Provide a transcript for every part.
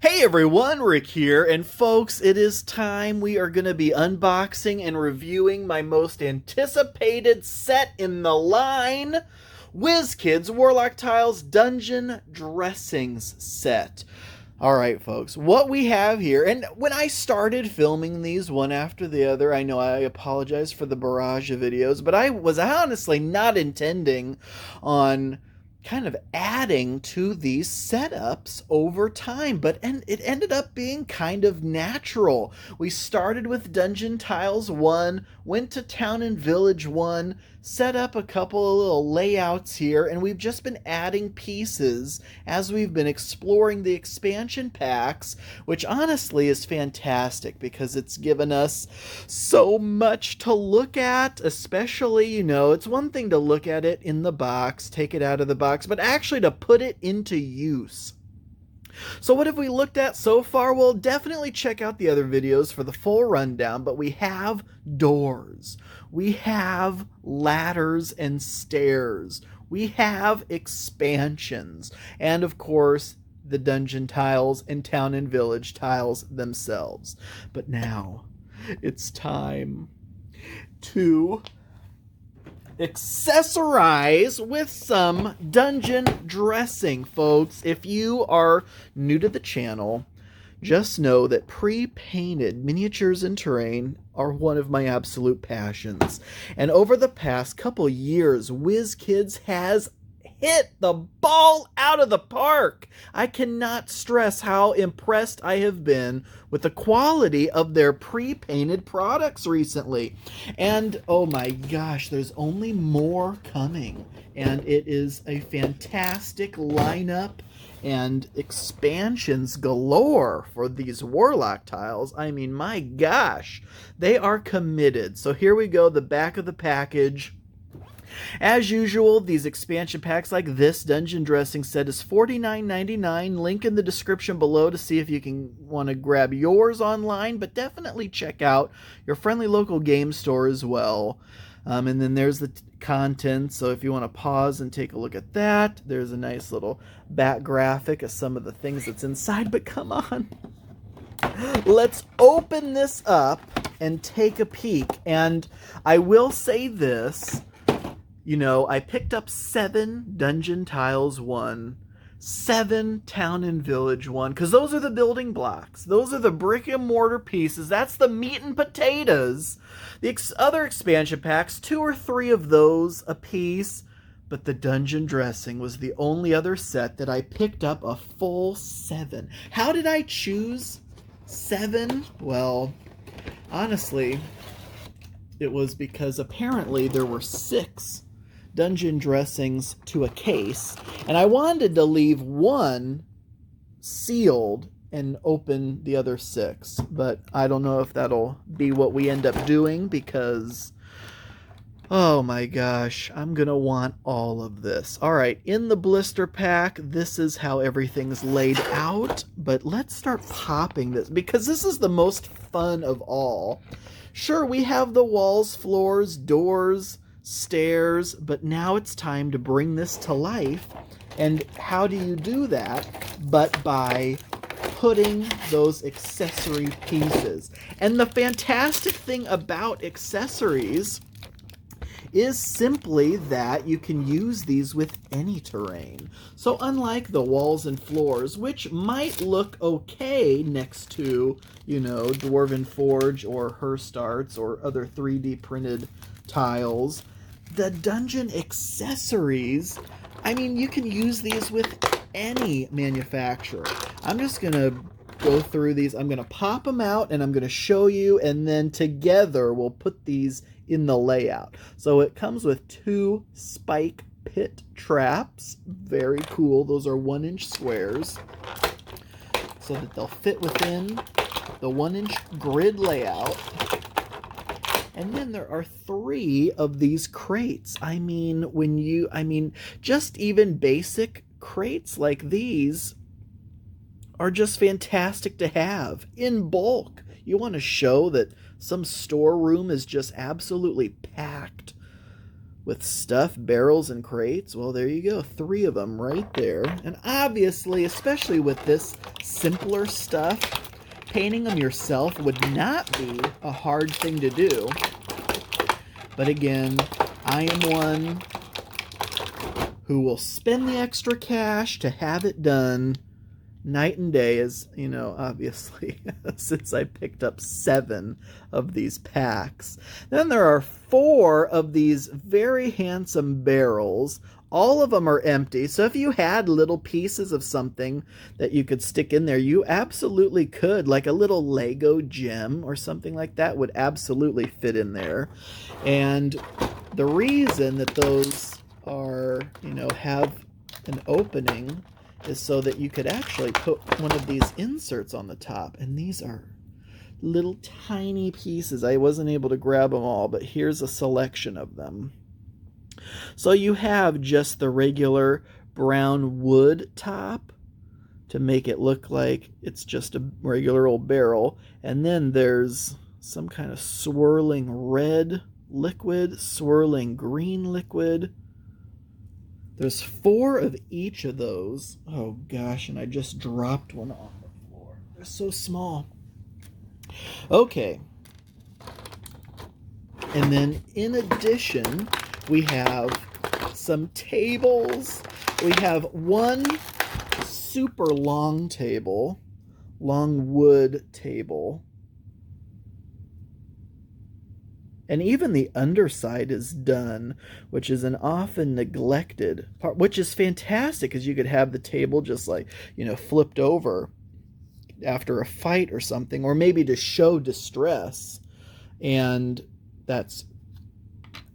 Hey everyone, Rick here, and folks, it is time. We are going to be unboxing and reviewing my most anticipated set in the line, WizKids WarLock Tiles Dungeon Dressings set. Alright folks, what we have here, and when I started filming these one after the other, I know I apologize for the barrage of videos, but I was honestly not intending on kind of adding to these setups over time, but it ended up being kind of natural. We started with Dungeon Tiles 1, went to Town and Village 1, set up a couple of little layouts here, and we've just been adding pieces as we've been exploring the expansion packs, which honestly is fantastic because it's given us so much to look at, especially, it's one thing to look at it in the box, take it out of the box, but actually to put it into use. So what have we looked at so far? Well, definitely check out the other videos for the full rundown, but we have doors, we have ladders and stairs, we have expansions, and of course, the dungeon tiles and town and village tiles themselves. But now, it's time to accessorize with some dungeon dressing, folks. If you are new to the channel, just know that pre-painted miniatures and terrain are one of my absolute passions. And over the past couple years, WizKids has hit the ball out of the park. I cannot stress how impressed I have been with the quality of their pre-painted products recently. And oh my gosh, there's only more coming. And it is a fantastic lineup and expansions galore for these Warlock tiles. I mean, my gosh, they are committed. So here we go, the back of the package. As usual, these expansion packs like this dungeon dressing set is $49.99. Link in the description below to see if you want to grab yours online, but definitely check out your friendly local game store as well. And then there's the content, so if you want to pause and take a look at that, there's a nice little back graphic of some of the things that's inside, but come on. Let's open this up and take a peek. And I will say this, I picked up 7 Dungeon Tiles 1, 7 Town and Village 1, because those are the building blocks. Those are the brick and mortar pieces. That's the meat and potatoes. The other expansion packs, 2 or 3 of those a piece, but the Dungeon Dressing was the only other set that I picked up a full 7. How did I choose 7? Well, honestly, it was because apparently there were 6 dungeon dressings to a case, and I wanted to leave 1 sealed and open the other 6, but I don't know if that'll be what we end up doing because, oh my gosh, I'm gonna want all of this. Alright, in the blister pack, this is how everything's laid out, but let's start popping this because this is the most fun of all. Sure, we have the walls, floors, doors, stairs, but now it's time to bring this to life. And how do you do that but by putting those accessory pieces? And the fantastic thing about accessories is simply that you can use these with any terrain. So unlike the walls and floors, which might look okay next to, Dwarven Forge or Hirst Arts or other 3D printed tiles, the dungeon accessories, I mean, you can use these with any manufacturer. I'm just going to go through these. I'm going to pop them out and I'm going to show you, and then together we'll put these in the layout. So it comes with 2 spike pit traps. Very cool. Those are 1-inch squares so that they'll fit within the 1-inch grid layout. And then there are 3 of these crates. I mean, just even basic crates like these are just fantastic to have in bulk. You want to show that some storeroom is just absolutely packed with stuff, barrels, and crates. Well, there you go. 3 of them right there. And obviously, especially with this simpler stuff, painting them yourself would not be a hard thing to do. But again, I am one who will spend the extra cash to have it done night and day, as you know, obviously, since I picked up 7 of these packs. Then there are 4 of these very handsome barrels. All of them are empty, so if you had little pieces of something that you could stick in there, you absolutely could. Like a little Lego gem or something like that would absolutely fit in there. And the reason that those are, you know, have an opening is so that you could actually put one of these inserts on the top. And these are little tiny pieces. I wasn't able to grab them all, but here's a selection of them. So you have just the regular brown wood top to make it look like it's just a regular old barrel. And then there's some kind of swirling red liquid, swirling green liquid. There's 4 of each of those. Oh gosh, and I just dropped one on the floor. They're so small. Okay. And then in addition, we have some tables. We have one super long table, long wood table. And even the underside is done, which is an often neglected part, which is fantastic because you could have the table just like, you know, flipped over after a fight or something, or maybe to show distress. And that's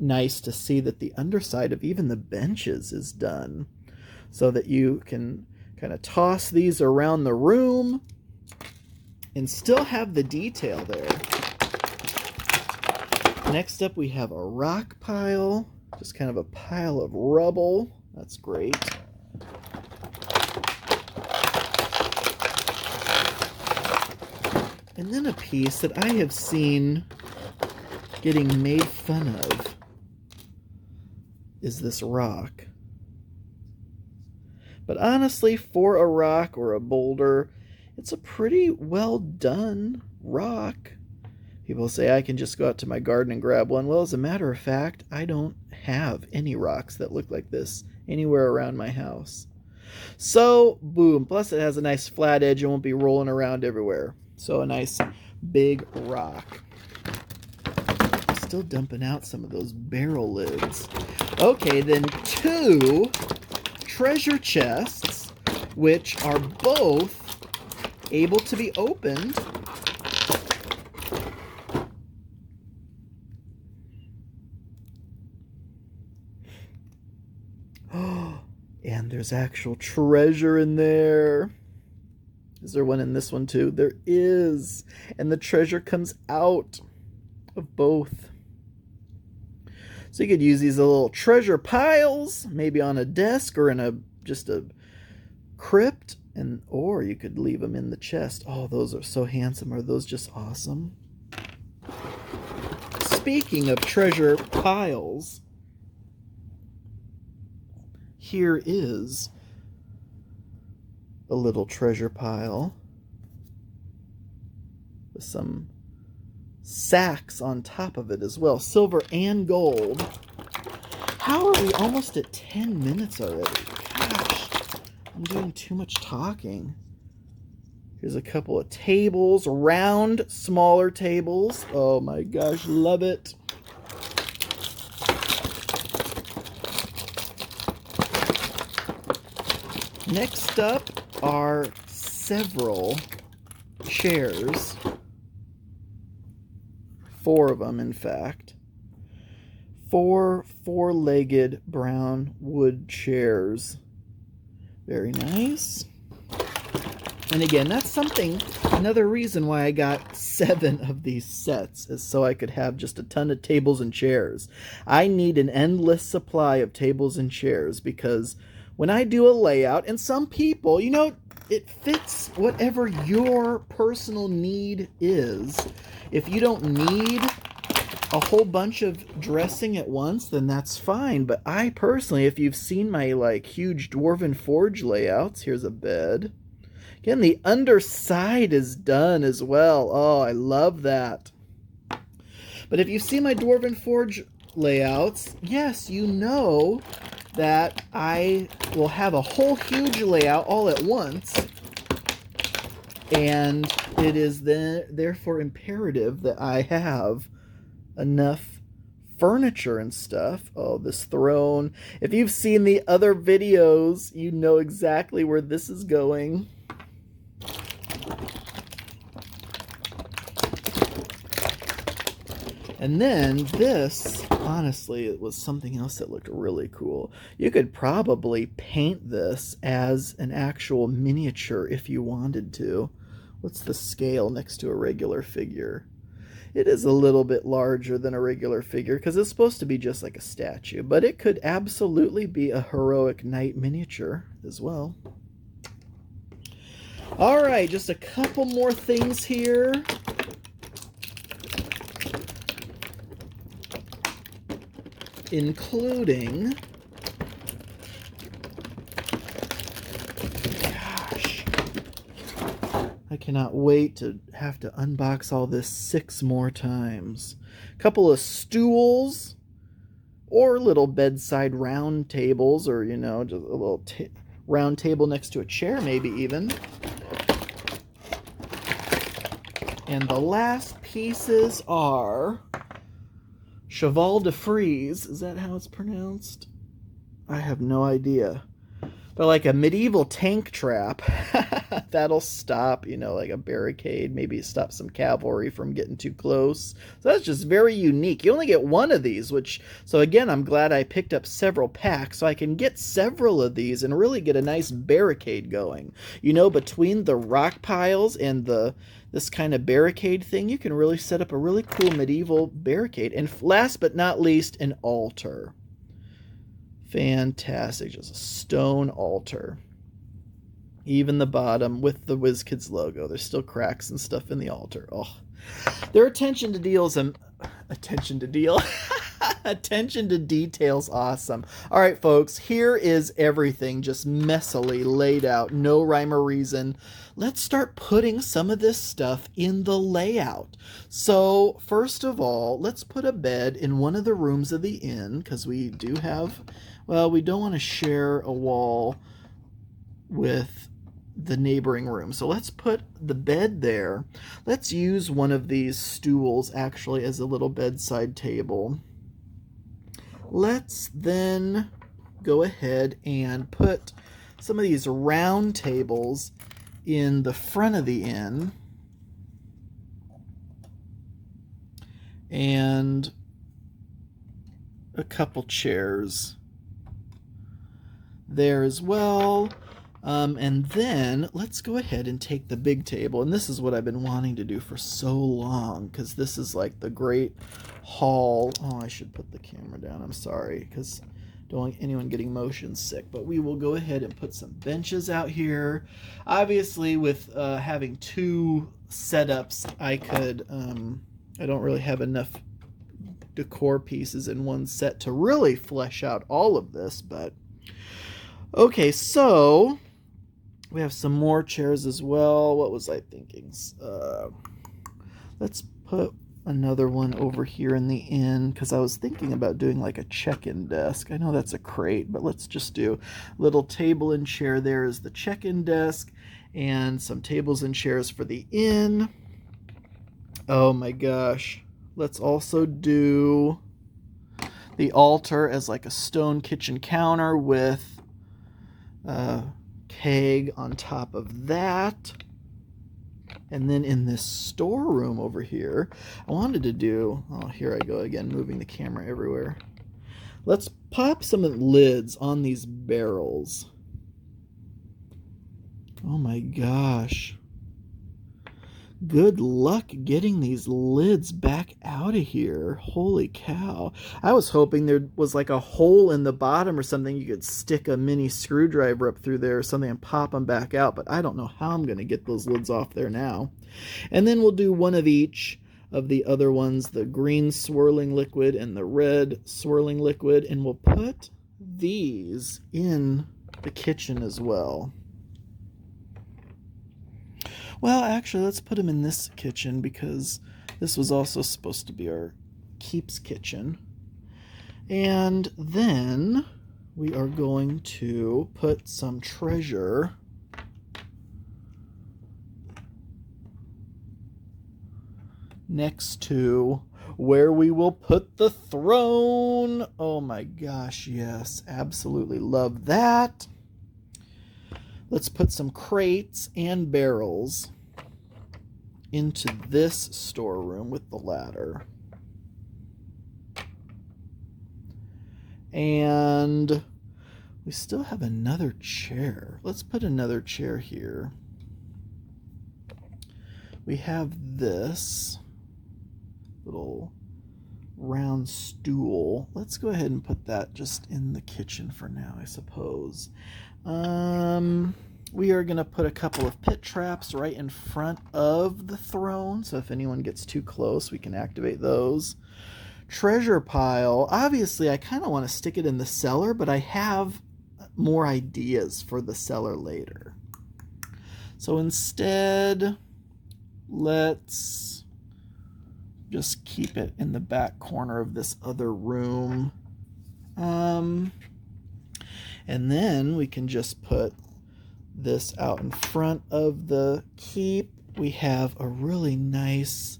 nice to see that the underside of even the benches is done so that you can kind of toss these around the room and still have the detail there. Next up, we have a rock pile, just kind of a pile of rubble. That's great. And then a piece that I have seen getting made fun of is this rock. But honestly, for a rock or a boulder, it's a pretty well done rock. People say I can just go out to my garden and grab one. Well, as a matter of fact, I don't have any rocks that look like this anywhere around my house. So, boom. Plus, it has a nice flat edge and won't be rolling around everywhere. So, a nice big rock. Still dumping out some of those barrel lids. Okay, then 2 treasure chests, which are both able to be opened. And there's actual treasure in there. Is there one in this one too? There is. And the treasure comes out of both. So you could use these little treasure piles, maybe on a desk or in just a crypt, or you could leave them in the chest. Oh, those are so handsome. Are those just awesome? Speaking of treasure piles, here is a little treasure pile with some sacks on top of it as well, silver and gold. How are we almost at 10 minutes already? Gosh, I'm doing too much talking. Here's a couple of tables, round, smaller tables. Oh my gosh, love it. Next up are several chairs. 4 of them, in fact. 4 four-legged brown wood chairs. Very nice. And again, that's something, another reason why I got 7 of these sets, is so I could have just a ton of tables and chairs. I need an endless supply of tables and chairs because when I do a layout, and some people, you know, it fits whatever your personal need is. If you don't need a whole bunch of dressing at once, then that's fine. But I personally, if you've seen my like huge Dwarven Forge layouts, here's a bed. Again, the underside is done as well. Oh, I love that. But if you see my Dwarven Forge layouts, yes, you know that I will have a whole huge layout all at once. And it is then therefore imperative that I have enough furniture and stuff. Oh, this throne. If you've seen the other videos, you know exactly where this is going. And then this, honestly, it was something else that looked really cool. You could probably paint this as an actual miniature if you wanted to. What's the scale next to a regular figure? It is a little bit larger than a regular figure because it's supposed to be just like a statue, but it could absolutely be a heroic knight miniature as well. All right, just a couple more things here. Including, gosh, I cannot wait to have to unbox all this 6 more times. A couple of stools, or little bedside round tables, or, you know, just a little round table next to a chair, maybe even. And the last pieces are Cheval de Frise. Is that how it's pronounced? I have no idea. But like a medieval tank trap. That'll stop, you know, like a barricade. Maybe stop some cavalry from getting too close. So that's just very unique. You only get one of these, which, so again, I'm glad I picked up several packs so I can get several of these and really get a nice barricade going. You know, between the rock piles and this kind of barricade thing, you can really set up a really cool medieval barricade. And last but not least, an altar. Fantastic. Just a stone altar. Even the bottom with the WizKids logo. There's still cracks and stuff in the altar. Oh, their attention to details awesome. All right, folks, here is everything just messily laid out. No rhyme or reason. Let's start putting some of this stuff in the layout. So first of all, let's put a bed in one of the rooms of the inn, because we do have, well, we don't want to share a wall with the neighboring room. So let's put the bed there. Let's use one of these stools actually as a little bedside table. Let's then go ahead and put some of these round tables in the front of the inn. And a couple chairs there as well. And then let's go ahead and take the big table. And this is what I've been wanting to do for so long, because this is like the great hall. Oh, I should put the camera down. I'm sorry, because don't want anyone getting motion sick. But we will go ahead and put some benches out here. Obviously, with having 2 setups, I could, I don't really have enough decor pieces in one set to really flesh out all of this. But okay, so we have some more chairs as well. What was I thinking? Let's put another one over here in the inn, because I was thinking about doing like a check-in desk. I know that's a crate, but let's just do a little table and chair there as the check-in desk, and some tables and chairs for the inn. Oh my gosh. Let's also do the altar as like a stone kitchen counter with keg on top of that. And then in this storeroom over here, I wanted to do, oh, here I go again, moving the camera everywhere. Let's pop some lids on these barrels. Oh my gosh. Good luck getting these lids back out of here. Holy cow. I was hoping there was like a hole in the bottom or something. You could stick a mini screwdriver up through there or something and pop them back out. But I don't know how I'm going to get those lids off there now. And then we'll do one of each of the other ones, the green swirling liquid and the red swirling liquid, and we'll put these in the kitchen as well. Well, actually, let's put them in this kitchen because this was also supposed to be our keeps kitchen. And then we are going to put some treasure next to where we will put the throne. Oh my gosh, yes, absolutely love that. Let's put some crates and barrels into this storeroom with the ladder. And we still have another chair. Let's put another chair here. We have this little round stool. Let's go ahead and put that just in the kitchen for now, I suppose. We are going to put a couple of pit traps right in front of the throne, so if anyone gets too close, we can activate those. Treasure pile. Obviously, I kind of want to stick it in the cellar, but I have more ideas for the cellar later. So instead, let's just keep it in the back corner of this other room. And then we can just put this out in front of the keep. We have a really nice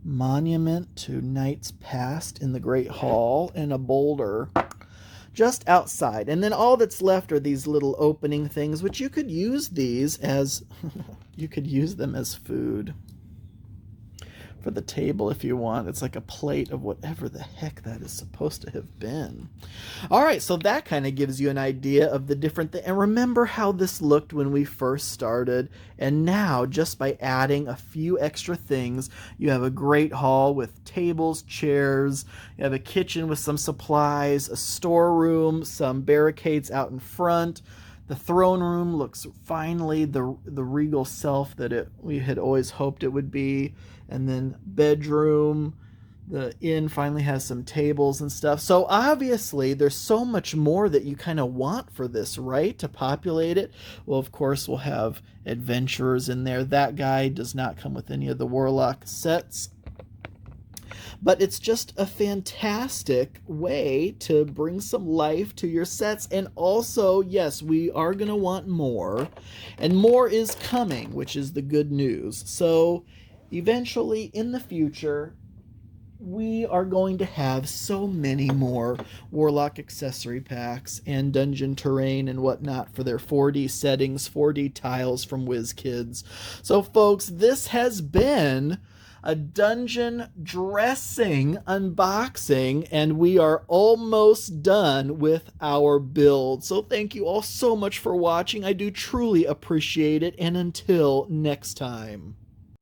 monument to knights past in the Great Hall and a boulder just outside. And then all that's left are these little opening things, which you could use these as you could use them as food for the table if you want. It's like a plate of whatever the heck that is supposed to have been. All right, so that kind of gives you an idea of the different things. And remember how this looked when we first started. And now, just by adding a few extra things, you have a great hall with tables, chairs, you have a kitchen with some supplies, a storeroom, some barricades out in front. The throne room looks finally the regal self that we had always hoped it would be. And then bedroom, the inn finally has some tables and stuff. So obviously there's so much more that you kind of want for this, right? To populate it. Well, of course, we'll have adventurers in there. That guy does not come with any of the warlock sets. But it's just a fantastic way to bring some life to your sets. And also, yes, we are going to want more. And more is coming, which is the good news. So eventually, in the future, we are going to have so many more Warlock accessory packs and dungeon terrain and whatnot for their 4D settings, 4D tiles from WizKids. So, folks, this has been a dungeon dressing unboxing, and we are almost done with our build. So thank you all so much for watching. I do truly appreciate it, and until next time.